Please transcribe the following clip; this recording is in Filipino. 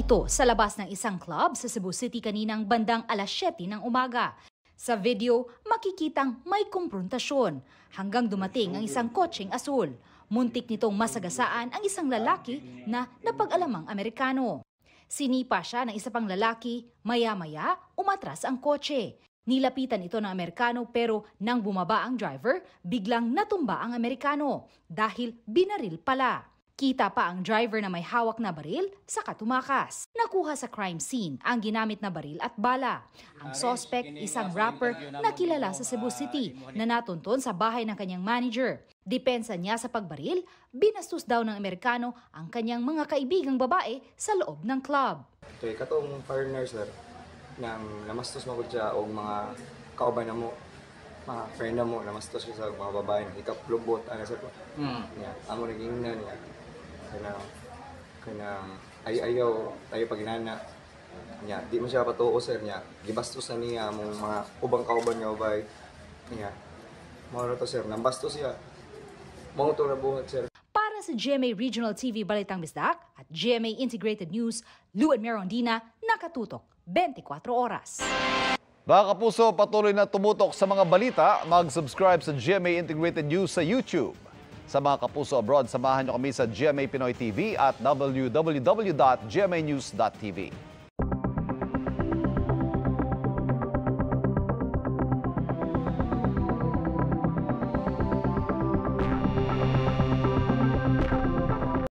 ito sa labas ng isang club sa Cebu City kaninang bandang alas 7 ng umaga. Sa video, makikitang may kumprontasyon hanggang dumating ang isang kotseng asul. Muntik nitong masagasaan ang isang lalaki na napag-alamang Amerikano. Sinipa siya ng isa pang lalaki, maya-maya umatras ang kotse. Nilapitan ito ng Amerikano pero nang bumaba ang driver, biglang natumba ang Amerikano dahil binaril pala. Kita pa ang driver na may hawak na baril saka tumakas. Nakuha sa crime scene ang ginamit na baril at bala. Ang suspect, isang rapper na kilala sa Cebu City na natunton sa bahay ng kanyang manager. Depensa niya sa pagbaril, binastos daw ng Amerikano ang kanyang mga kaibigang babae sa loob ng club. Kaya katong partner sir, nang namastos mo ko siya o mga kauban na mo, mga friend na mo, namastos ko sa mga babae, ikaplubot, ano sir po. Amo naging na niya. Kanang ayaw tayo paginana niya, di mo siya patuo sir niya, gibastos na niya mong mga ubang kauban nga ubay niya. Mao to sir, nambastos siya. Mao to rabuhat sir. Para sa GMA Regional TV Balitang Bisdak at GMA Integrated News, Lou and Merondina, nakatutok 24 oras. Mga kapuso, patuloy na tumutok sa mga balita, mag-subscribe sa GMA Integrated News sa YouTube. Sa mga kapuso abroad, samahan niyo kami sa GMA Pinoy TV at www.gmanews.tv.